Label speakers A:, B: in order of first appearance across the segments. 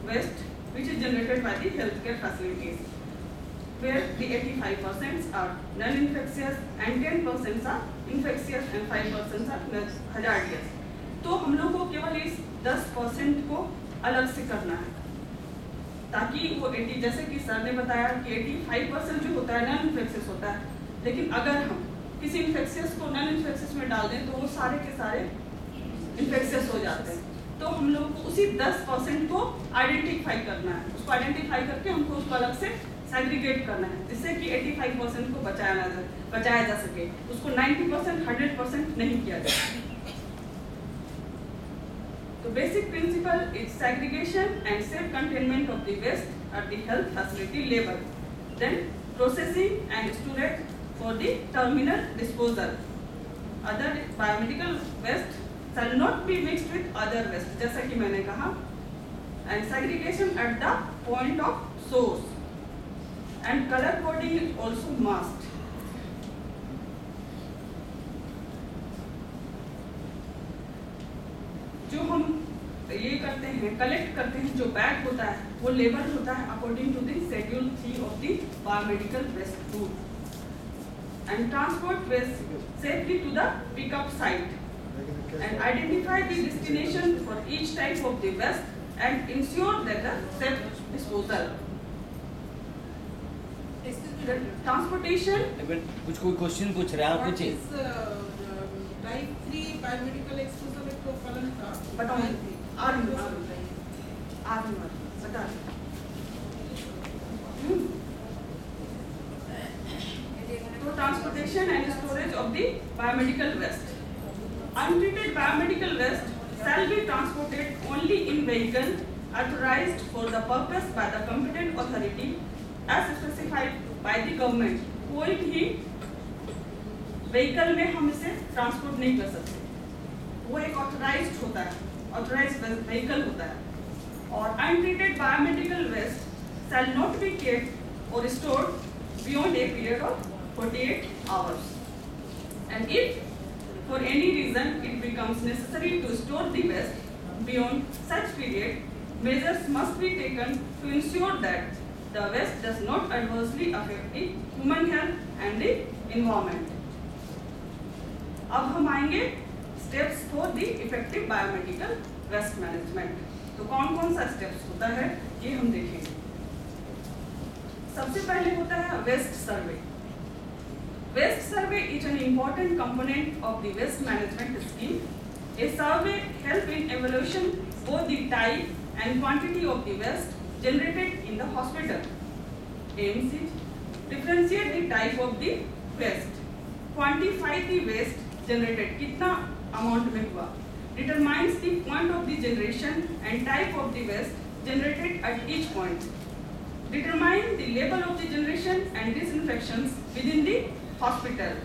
A: waste which is generated by the healthcare facilities, where the 85% are non-infectious and 10% are infectious and 5% are hazardous. तो हम लोग को केवल इस 10% को अलग से करना है, ताकि वो 80, जैसे कि सर ने बताया कि 85% जो होता है नॉन इन्फेक्शियस होता है, लेकिन अगर हम किसी इन्फेक्शियस को नॉन इन्फेक्शियस में डाल दें तो वो सारे के सारे इन्फेक्शियस हो जाते हैं। तो हम लोग को उसी 10% को आइडेंटिफाई करना है, उसको आइडेंटिफाई करके हमको उसको अलग से सेग्रीगेट करना है, जिससे कि 85% को बचाया जा सके, उसको 90% 100% नहीं किया जाए। तो basic principle is segregation and safe containment of the waste at the health facility level, then processing and storage for the terminal disposal. Other biomedical waste shall not be mixed with other waste, जैसा कि मैंने कहा, and segregation at the point of source, and color coding is also must. जो हम ये करते हैं, collect करते हैं, जो बैग होता है वो लेबल होता है according to the schedule 3 of the biomedical waste rule, and transport waste safely to the pickup site, and identify the destination for each type of the waste and ensure that the safe disposal. The transportation.
B: कुछ कोई question पूछ रहा है, पूछिए।
C: Type 3 biomedical exposure एक तो फलन था,
A: बताओ। बता। So transportation and storage of the biomedical waste. Untreated biomedical waste shall be transported only in vehicle authorized for the purpose by the competent authority as specified by the government. कोई भी vehicle में हम इसे transport नहीं कर सकते, वो एक ऑथराइज्ड होता है, ऑथराइज्ड व्हीकल होता है। और untreated biomedical waste shall not be kept और stored beyond a period of 48 hours. And if for any reason it becomes necessary to store the waste beyond such period, measures must be taken to ensure that the waste does not adversely affect the human health and the environment. अब हम आएंगे steps for the effective biomedical waste management. तो कौन कौन सा steps होता है ये हम देखेंगे। सबसे पहले होता है waste survey. Waste survey is an important component of the waste management scheme. A survey helps in evaluation both the type and quantity of the waste generated in the hospital. Aims is differentiate the type of the waste, quantify the waste generated, कितना amount में हुआ, determines the point of the generation and type of the waste generated at each point, determine the level of the generation and disinfections within the hospital,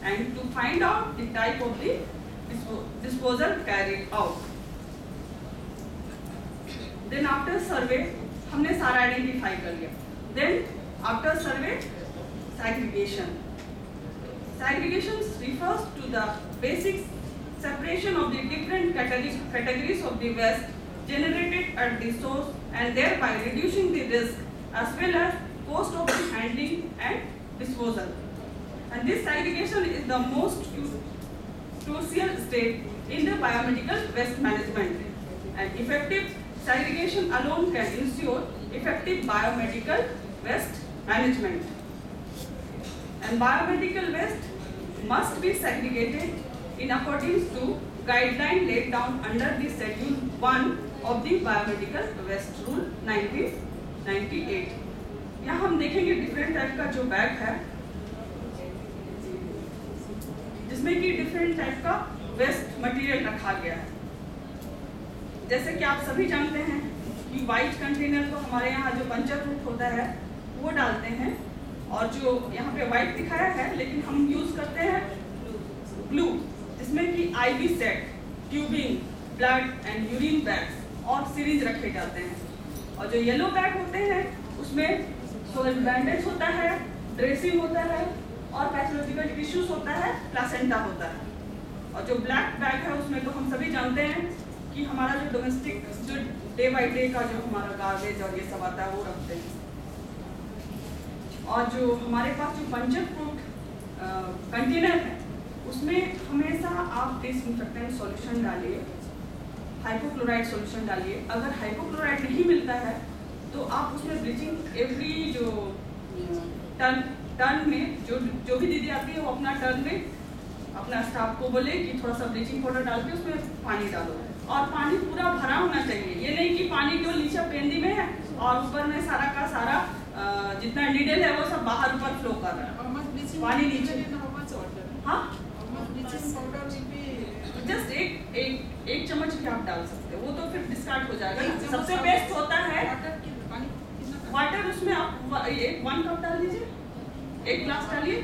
A: and to find out the type of the disposal carried out. Then after survey हमने सारा identify कर लिया। Then after survey segregation. Segregation refers to the basic separation of the different categories of the waste generated at the source, and thereby reducing the risk as well as cost of the handling and disposal. And this segregation is the most crucial step in the biomedical waste management. And effective segregation alone can ensure effective biomedical waste management. And biomedical waste must be segregated in accordance to guideline laid down under the Schedule 1 of the Biomedical Waste Rule 1998. यहाँ हम देखेंगे different type का जो bag है, जिसमें कि different type का waste material रखा गया है। जैसे कि आप सभी जानते हैं कि वाइट कंटेनर तो हमारे यहाँ जो पंचर फ्रूट होता है वो डालते हैं, और जो यहाँ पे वाइट दिखाया है, लेकिन हम यूज करते हैं ब्लू, जिसमें कि IV set, tubing, blood and urine bags और सीरीज रखे जाते हैं। और जो येलो बैग होते हैं उसमें बैंडेज होता है, ड्रेसिंग होता है और पैथोलॉजिकल टिश्यूज होता है, प्लासेंटा होता है। और जो ब्लैक बैग है उसमें तो हम सभी जानते हैं कि कि हमारा जो डोमेस्टिक जो डे बाई डे का जो हमारा गार्बेज और ये सब आता है वो रखते हैं। और जो हमारे पास जो बंजर फ्रूट कंटेनर है उसमें हमेशा आप डिसइंफेक्टेंट सॉल्यूशन डालिए, हाइपोक्लोराइड सॉल्यूशन डालिए। अगर हाइपोक्लोराइड नहीं मिलता है तो आप उसमें ब्लीचिंग एवरी जो टर्न में जो भी दीदी आती है वो अपना टर्न में अपना स्टाफ को बोले कि थोड़ा सा ब्लीचिंग पाउडर डाल के उसमें पानी डालो, और पानी पूरा भरा होना चाहिए। ये नहीं कि पानी केवल नीचे पेंदी में है और ऊपर में सारा का सारा जितना नीडल है वो सब बाहर ऊपर फ्लो कर रहा है, पानी नीचे। हाँ, जस्ट एक चम्मच भी आप डाल सकते हो, वो तो फिर डिस्कार्ड हो जाएगा। सबसे बेस्ट होता है वाटर, उसमें आप 1 कप डाल दीजिए, 1 ग्लास डालिए,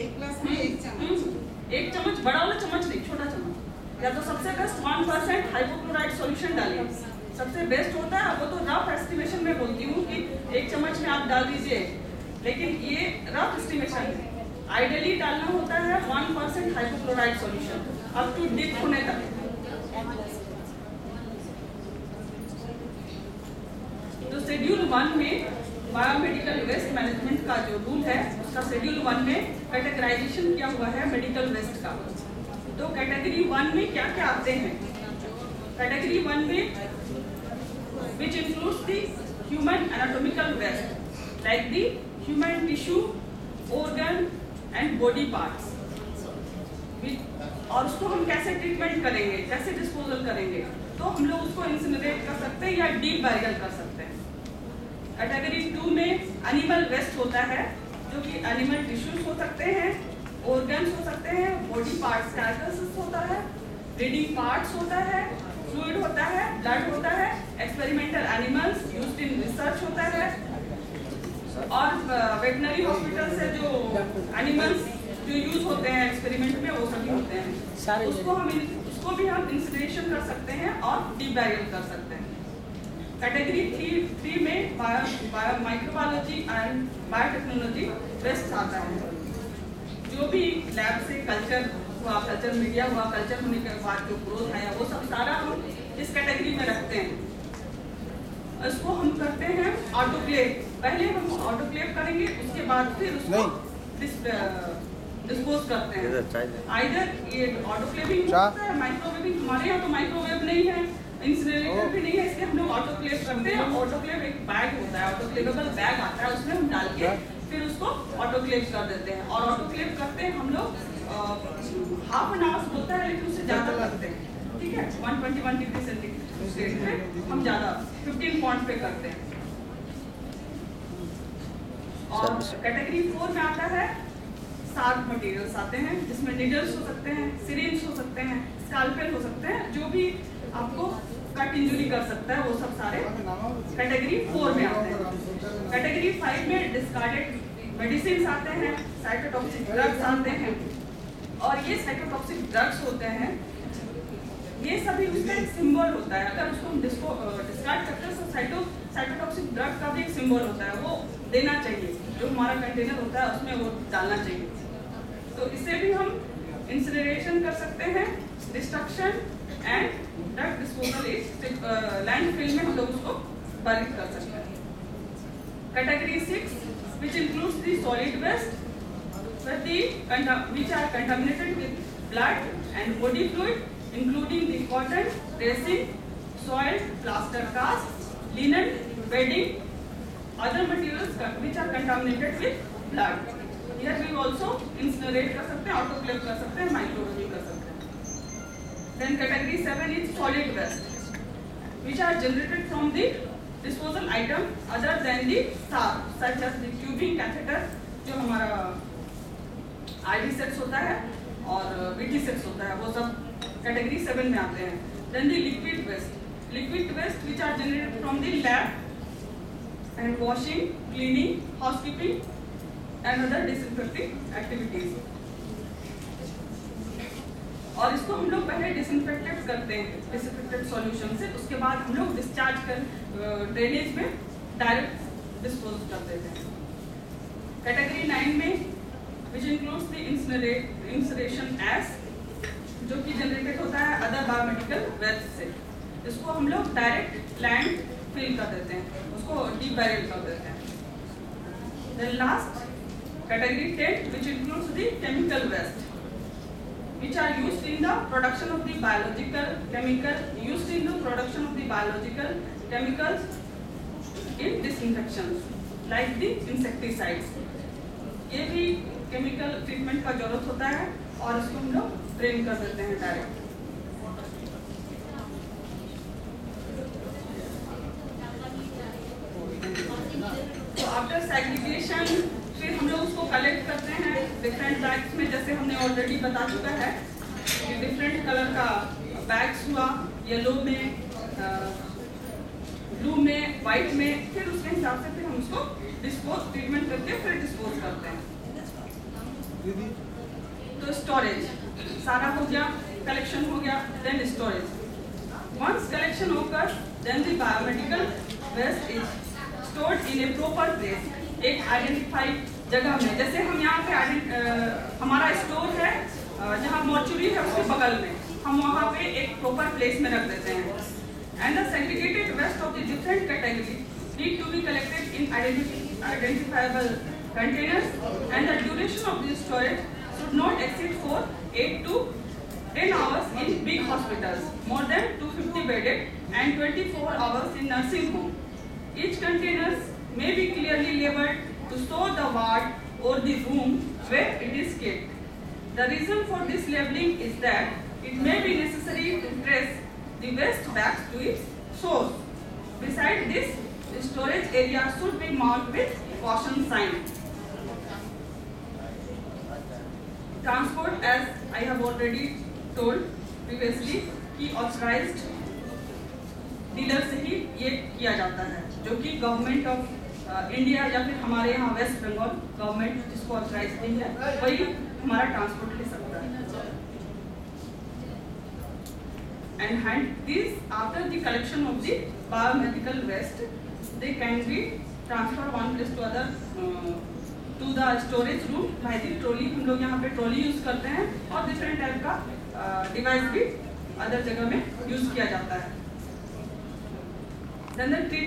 C: 1 ग्लास में 1 चम्मच,
A: 1 चम्मच, बड़ा वाला चम्मच नहीं, छोटा चम्मच। या तो सबसे बेस्ट 1% हाइपोक्लोराइड सॉल्यूशन डालिए, सबसे बेस्ट होता है। वो तो रफ एस्टिमेशन में बोलती हूँ कि 1 चम्मच में आप डाल दीजिए, लेकिन ये रफ एस्टिमेशन है। आइडियली डालना होता है 1% hypochloride solution up to dip होने तक। तो शेड्यूल 1 में बायोमेडिकल वेस्ट मैनेजमेंट का जो रूल है उसका शेड्यूल 1 में कैटेगराइजेशन किया हुआ है मेडिकल वेस्ट का। तो कैटेगरी 1 में क्या क्या आते हैं? कैटेगरी 1 में which includes the human anatomical waste like the human tissue, organ and body parts। और उसको हम कैसे ट्रीटमेंट करेंगे, कैसे डिस्पोजल करेंगे? तो हम लोग उसको इंसिनरेट कर सकते हैं या डीप बैरियल कर सकते हैं। कैटेगरी 2 में एनिमल वेस्ट होता है, जो कि एनिमल टिश्यूज हो सकते हैं, ऑर्गन्स हो सकते हैं, बॉडी पार्ट्स कार्कसेस होता है, ब्रीडिंग पार्ट्स होता है, फ्लूइड होता है, ब्लड होता है, experimental animals used in research होता है, और वेटनरी हॉस्पिटल से जो एनिमल्स जो यूज होते हैं एक्सपेरिमेंट में वो सभी होते हैं। उसको भी हम इंसिनरेशन कर सकते हैं और डीबैरियल कर सकते हैं। कैटेगरी 3 में माइक्रोबायोलॉजी एंड बायोटेक्नोलॉजी वेस्ट आता है। जो भी लैब से कल्चर हुआ, कल्चर मीडिया हुआ, कल्चर होने के बाद जो ग्रोथ आया वो सब सारा हम इस कैटेगरी में रखते हैं। इसको हम करते हैं ऑटोक्लेव। पहले हम ऑटोक्लेव करेंगे, उसके बाद फिर उसको डिस्पोज करते हैं। आइदर ये ऑटोक्लेविंग हो सकता है, माइक्रोवेविंग। हमारे यहाँ तो माइक्रोवेव नहीं है, इंसिनरेटर भी नहीं है, इसलिए हम लोग ऑटोक्लेव करते हैं। ऑटोक्लेव एक बैग होता है, ऑटोक्लेवेबल बैग आता है, उसमें हम डाल के फिर उसको ऑटोक्लेव कर देते हैं। और ऑटोक्लेव करते हैं हम लोग हाफ एन आवर होता है, लेकिन उससे ज़्यादा करते हैं। ठीक है, 121 डिग्री सेंटीग्रेड पे हम ज़्यादा 15 पॉइंट पे करते हैं। और कैटेगरी 4 में आता है शार्प मटेरियल्स आते हैं, जिसमें नीडल्स हो सकते हैं, सिरिंज हो सकते हैं, स्कैल्पेल हो सकते हैं, जो भी आपको कट इंजरी कर सकता है, वो सब सारे कैटेगरी 4 में आते हैं। कैटेगरी 5 में डिस्कार्डेड मेडिसिन आते हैं, साइटोटॉक्सिक ड्रग्स आते हैं। और ये साइटोटॉक्सिक ड्रग्स होते हैं, ये सभी उसका एक सिंबल होता है। अगर उसको हम डिस्कार्ड करते हैं तो साइटोटॉक्सिक ड्रग का भी एक सिंबल होता है, वो देना चाहिए। जो हमारा कंटेनर होता है उसमें वो डालना चाहिए। तो इससे भी हम इंसिनरेशन कर सकते हैं, destruction and drug disposal is landfill में हम लोग उसको बरी कर सकते हैं। Category 6 which includes the solid waste which are contaminated with blood and body fluid, including the cotton, resin, soil, plaster cast, linen, bedding, other materials which are contaminated with blood. Here we also incinerate कर सकते हैं, autoclave कर सकते हैं, microwave कर सकते हैं। Then category 7 is solid waste, which are generated from the disposal item other than the SAR, such as the tubing, catheter, जो हमारा IV सेट्स होता है और VT सेट्स होता है, वो सब कैटेगरी 7 में आते हैं। Then the liquid waste which are generated from the lab and washing, cleaning, housekeeping and other disinfecting activities। और इसको हम लोग पहले डिसइंफेक्टेड करते हैं डिसइंफेक्टेड सॉल्यूशन से, उसके बाद हम लोग डिस्चार्ज कर ड्रेनेज में डायरेक्ट डिस्पोज कर देते हैं। कैटेगरी 9 में which includes the incineration as, जो कि जनरेटेड होता है अदर बायोमेडिकल वेस्ट से। इसको हम लोग डायरेक्ट लैंड फिल कर देते हैं, उसको डीप बैरियल कर देते हैं। Then last category 10 which includes the chemical waste which are used in the production of the biological chemicals in disinfections like the insecticides। ये भी केमिकल ट्रीटमेंट का जरूरत होता है और इसको हम लोग ड्रेन कर देते हैं डायरेक्ट। तो आफ्टर सेग्रीगेशन फिर हम लोग उसको कलेक्ट करते हैं डिफरेंट बैग्स में, जैसे हमने ऑलरेडी बता चुका है कि डिफरेंट कलर का बैग्स हुआ, येलो में, ब्लू में, वाइट में, फिर उसके हिसाब से फिर हम उसको डिस्पोज ट्रीटमेंट करके फिर डिस्पोज करते हैं। तो स्टोरेज सारा हो गया, कलेक्शन हो गया, then storage. Once collection occurs, then the biomedical waste is stored in a proper place, एक आइडेंटिफाइड जगह में। जैसे हम यहाँ पे हमारा स्टोर है जहाँ मॉर्चुरी है उसके बगल में, हम वहाँ पे एक प्रॉपर प्लेस में रख देते हैं। And the segregated waste of the different category need to be collected in identifiable containers, and the duration of the storage should not exceed for 8 to 10 hours in big hospitals, more than 250 bedded, and 24 hours in nursing home. Each container may be clearly labeled to show the ward or the room where it is kept. The reason for this labeling is that it may be necessary to trace the waste back to its source. Besides this, the storage area should be marked with caution sign. Transport, as I have already told previously, कि authorized dealer से ही ये किया जाता है, जो कि government of India या फिर हमारे यहाँ वेस्ट बंगाल गवर्नमेंट जिसको ऑथराइज दी है वही हमारा ट्रांसपोर्ट ले सकता है। And hand this after the collection of the biomedical waste they can be transfer one place to other to the storage room by the trolley. हम लोग यहाँ पे ट्रॉली यूज करते हैं और डिफरेंट टाइप का डिवाइस भी अदर जगह में यूज किया जाता है। Then the treatment